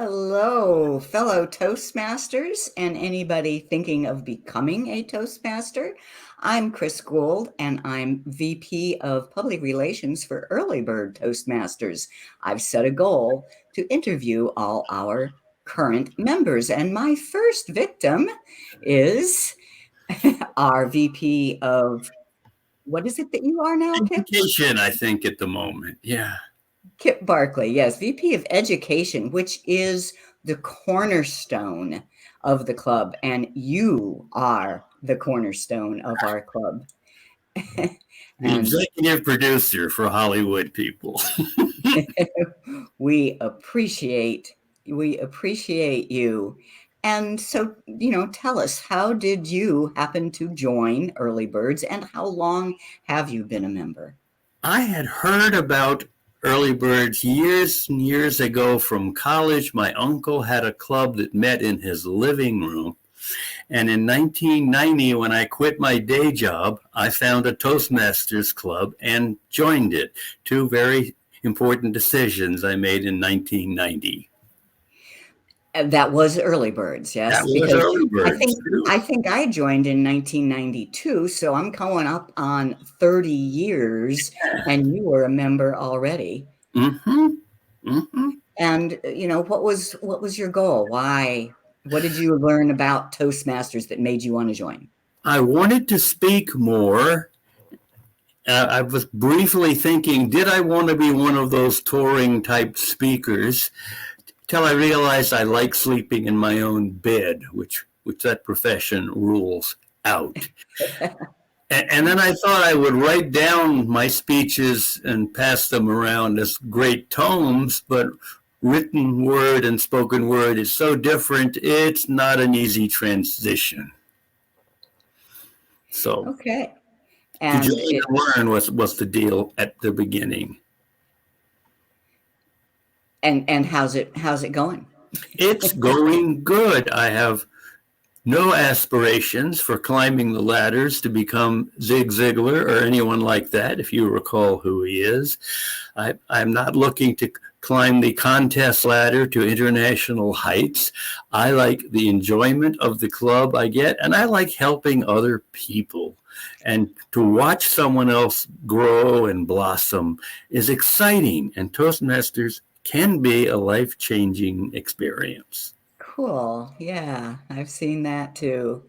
Hello, fellow Toastmasters and anybody thinking of becoming a Toastmaster. I'm Chris Guld, and I'm VP of Public Relations for Early Bird Toastmasters. I've set a goal to interview all our current members, and my first victim is our VP of, what is it that you are now, Kip? Education, I think, at the moment. Yeah. Kip Barkley, yes, VP of Education, which is the cornerstone of the club, and you are the cornerstone of our club. The And executive producer for Hollywood people. we appreciate you. And so, tell us, how did you happen to join Early Birds, and how long have you been a member? I had heard about early birds years and years ago from college. My uncle had a club that met in his living room. And in 1990, when I quit my day job, I found a Toastmasters club and joined it. Two very important decisions I made in 1990. That was Early Birds, That yes, was because early I birds, think too. I think I joined in 1992, so I'm going up on 30 years, and you were a member already. Mm-hmm. Mm-hmm. And what was your goal? Why? What did you learn about Toastmasters that made you want to join? I wanted to speak more. I was briefly thinking, did I want to be one of those touring type speakers? Till I realized I like sleeping in my own bed, which that profession rules out. And then I thought I would write down my speeches and pass them around as great tomes, but written word and spoken word is so different, it's not an easy transition. So Okay. to And join and learn was the deal at the beginning. and how's it going? It's going good. I have no aspirations for climbing the ladders to become Zig Ziglar or anyone like that, if you recall who he is. I'm not looking to climb the contest ladder to international heights. I like the enjoyment of the club I get, and I like helping other people. And to watch someone else grow and blossom is exciting, and Toastmasters can be a life-changing experience. Cool. Yeah, I've seen that too.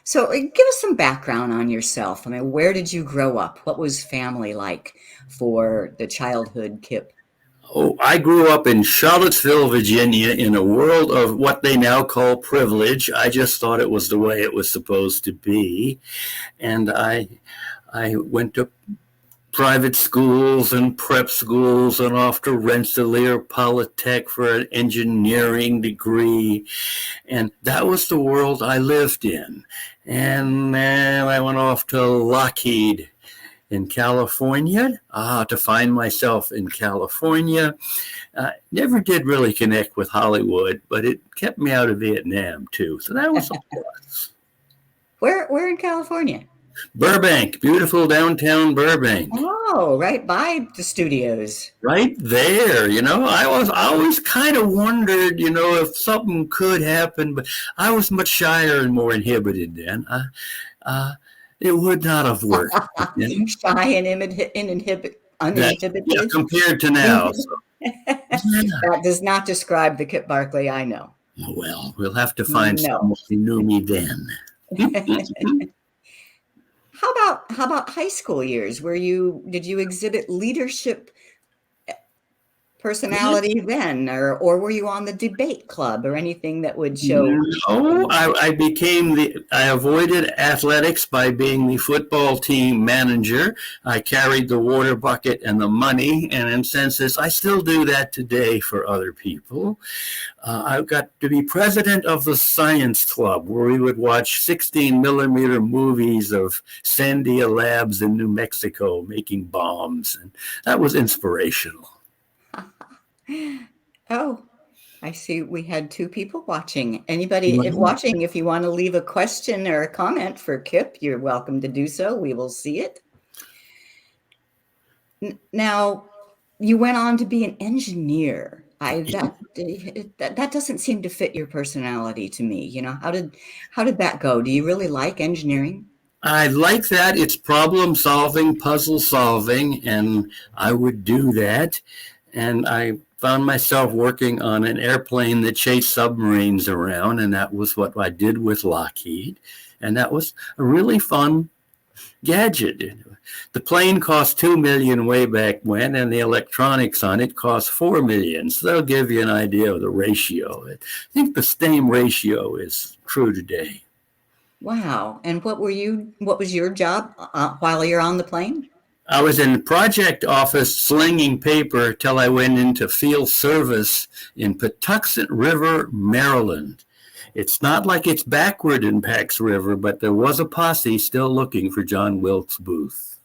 So, give us some background on yourself. I mean, where did you grow up? What was family like for the childhood Kip? Oh, I grew up in Charlottesville, Virginia, in a world of what they now call privilege. I just thought it was the way it was supposed to be. And I went to private schools and prep schools and off to Rensselaer Polytech for an engineering degree. And that was the world I lived in. And then I went off to Lockheed in California to find myself in California. Never did really connect with Hollywood, but it kept me out of Vietnam too. So that was a plus. Where in California? Burbank, beautiful downtown Burbank. Oh, right by the studios. Right there, I always kind of wondered, if something could happen, but I was much shyer and more inhibited then. It would not have worked. Shy and uninhibited. Yeah, compared to now. So. That does not describe the Kip Barkley I know. Oh, well, we'll have to find No. someone who knew me then. How about high school years? Did you exhibit leadership personality then, or were you on the debate club or anything that would show? No, I avoided athletics by being the football team manager. I carried the water bucket and the money, and in senses, I still do that today for other people. I got to be president of the science club, where we would watch 16-millimeter movies of Sandia Labs in New Mexico making bombs, and that was inspirational. Oh, I see we had two people watching. Anybody watching, if you want to leave a question or a comment for Kip, you're welcome to do so. We will see it. Now, you went on to be an engineer. I that doesn't seem to fit your personality to me. How did that go? Do you really like engineering? I like that. It's problem solving, puzzle solving, and I would do that. And I found myself working on an airplane that chased submarines around, and that was what I did with Lockheed. And that was a really fun gadget. The plane cost 2 million way back when, and the electronics on it cost 4 million. So that'll give you an idea of the ratio. I think the same ratio is true today. Wow. And what was your job while you're on the plane? I was in the project office slinging paper till I went into field service in Patuxent River, Maryland. It's not like it's backward in Pax River, but there was a posse still looking for John Wilkes Booth.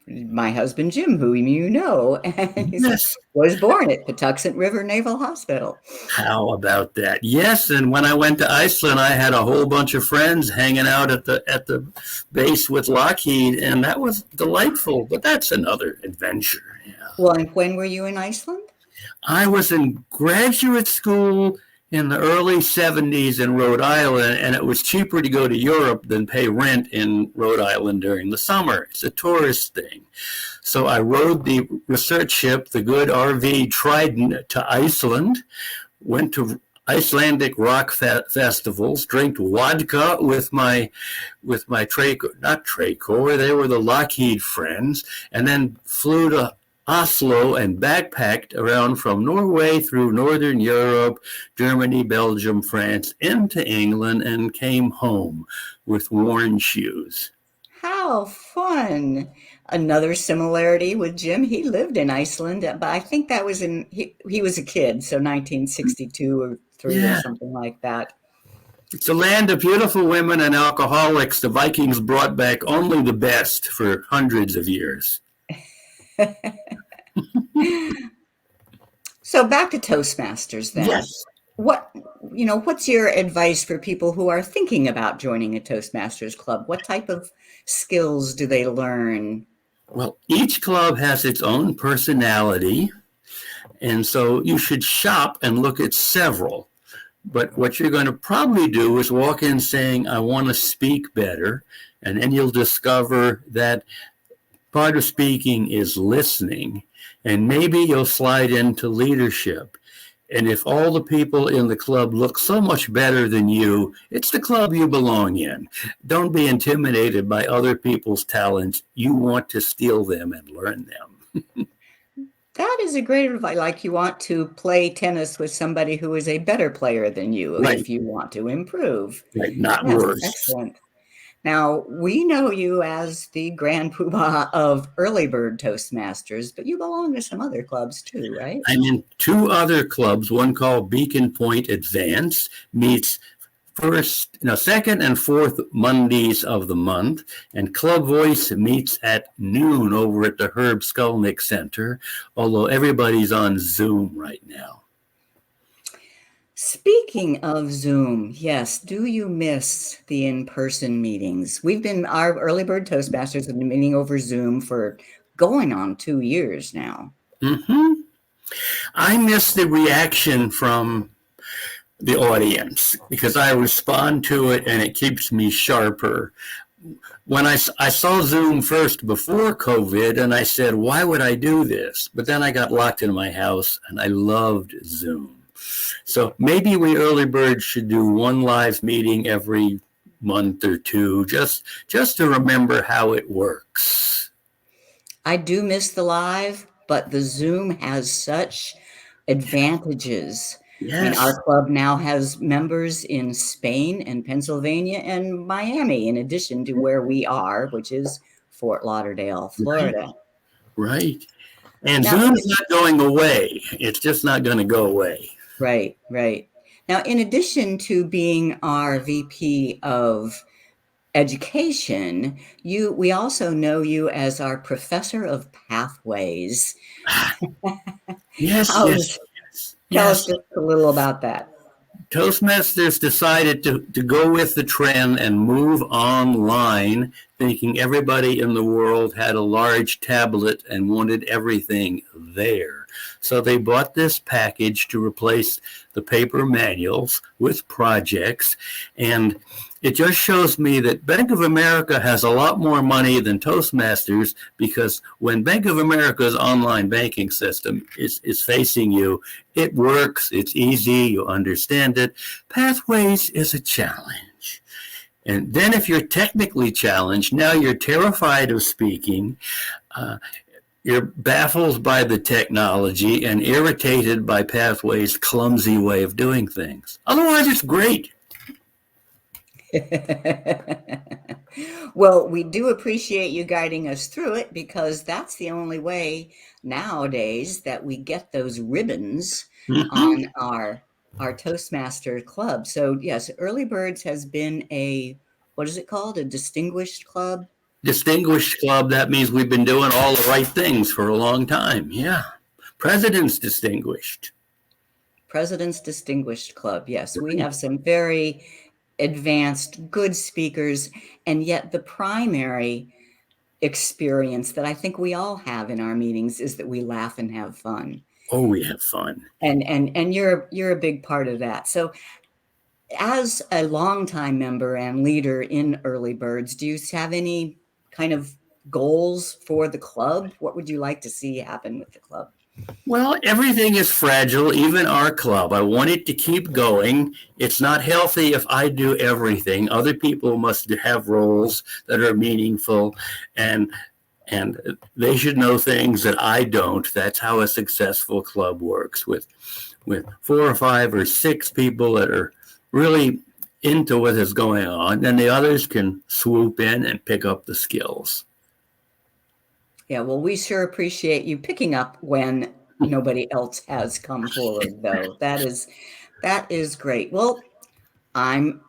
My husband Jim, who you know, and Yes. was born at Patuxent River Naval Hospital. How about that? Yes, and when I went to Iceland, I had a whole bunch of friends hanging out at the base with Lockheed, and that was delightful. But that's another adventure. Yeah. Well, and when were you in Iceland? I was in graduate school in the early 70s in Rhode Island, and it was cheaper to go to Europe than pay rent in Rhode Island during the summer. It's a tourist thing. So I rode the research ship, the Guld RV Trident, to Iceland, went to Icelandic rock festivals, drank vodka with my not Tracor, they were the Lockheed friends, and then flew to Oslo and backpacked around from Norway through Northern Europe, Germany, Belgium, France, into England, and came home with worn shoes. How fun. Another similarity with Jim, he lived in Iceland, but I think that was he was a kid, so 1962 or 3 or Yeah, something like that. it's a land of beautiful women and alcoholics. The Vikings brought back only the best for hundreds of years. So back to Toastmasters then. Yes. What, what's your advice for people who are thinking about joining a Toastmasters club? What type of skills do they learn? Well, each club has its own personality, and so you should shop and look at several. But what you're going to probably do is walk in saying, I want to speak better, and then you'll discover that part of speaking is listening, and maybe you'll slide into leadership. And if all the people in the club look so much better than you, it's the club you belong in. Don't be intimidated by other people's talents. You want to steal them and learn them. That is a great advice. Like you want to play tennis with somebody who is a better player than you Right. if you want to improve. Right, not Yes, worse. excellent. Now, we know you as the grand poobah of early bird Toastmasters, but you belong to some other clubs too, right? I'm in two other clubs, one called Beacon Point Advance, meets second and fourth Mondays of the month, and Club Voice meets at noon over at the Herb Skolnick Center, although everybody's on Zoom right now. Speaking of Zoom, yes, do you miss the in-person meetings? Our early bird Toastmasters have been meeting over Zoom for going on 2 years now. Mm-hmm. I miss the reaction from the audience because I respond to it and it keeps me sharper. When I saw Zoom first before COVID, and I said, why would I do this? But then I got locked in my house and I loved Zoom. So maybe we early birds should do one live meeting every month or two, just to remember how it works. I do miss the live, but the Zoom has such advantages. Yes. I mean, our club now has members in Spain and Pennsylvania and Miami, in addition to where we are, which is Fort Lauderdale, Florida. Right. And Now, Zoom's not going away. It's just not going to go away. right. Now, in addition to being our VP of education, we also know you as our professor of pathways. Yes. Tell us just a little about that. Toastmasters decided to go with the trend and move online, thinking everybody in the world had a large tablet and wanted everything there. So they bought this package to replace the paper manuals with projects. And it just shows me that Bank of America has a lot more money than Toastmasters, because when Bank of America's online banking system is facing you, it works, it's easy, you understand it. Pathways is a challenge. And then if you're technically challenged, now you're terrified of speaking, you're baffled by the technology and irritated by Pathways' clumsy way of doing things. Otherwise, it's great. Well, we do appreciate you guiding us through it, because that's the only way nowadays that we get those ribbons on our Toastmaster club. So yes, Early Birds has been what is it called? A distinguished club? Distinguished club, that means we've been doing all the right things for a long time. Yeah. President's distinguished. President's Distinguished Club. Yes, we have some very advanced, good speakers, and yet the primary experience that I think we all have in our meetings is that we laugh and have fun. Oh, we have fun. And you're a big part of that. So as a longtime member and leader in Early Birds, do you have any kind of goals for the club? What would you like to see happen with the club? Well, everything is fragile, even our club. I want it to keep going. It's not healthy if I do everything. Other people must have roles that are meaningful, and they should know things that I don't. That's how a successful club works, with 4 or 5 or 6 people that are really into what is going on, and the others can swoop in and pick up the skills. Yeah, well, we sure appreciate you picking up when nobody else has come forward, though. That is great. Well, I'm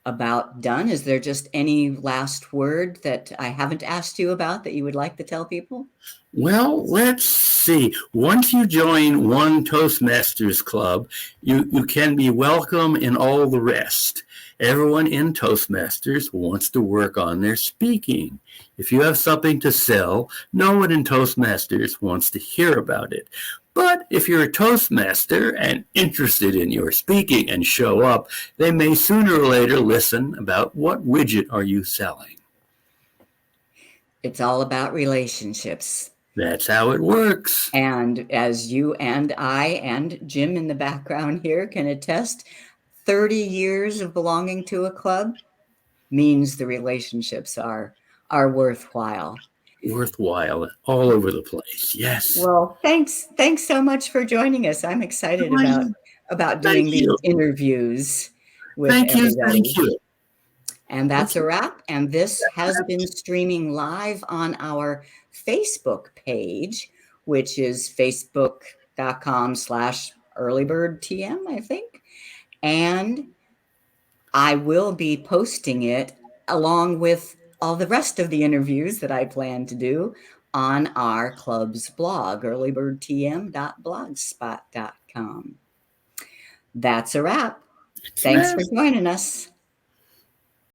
about done. Is there just any last word that I haven't asked you about that you would like to tell people? Well, let's see. Once you join one Toastmasters club, you can be welcome in all the rest. Everyone in Toastmasters wants to work on their speaking. If you have something to sell, no one in Toastmasters wants to hear about it. But if you're a Toastmaster and interested in your speaking and show up, they may sooner or later listen about what widget are you selling. It's all about relationships. That's how it works. And as you and I and Jim in the background here can attest, 30 years of belonging to a club means the relationships are worthwhile. Worthwhile all over the place. Yes. Well, thanks so much for joining us. I'm excited about doing Thank these you. interviews with Thank you. everybody. Thank you. And that's a wrap. And this has been streaming live on our Facebook page, which is facebook.com/earlybirdtm, I think. And I will be posting it along with all the rest of the interviews that I plan to do on our club's blog, earlybirdtm.blogspot.com. That's a wrap. Thanks for joining us.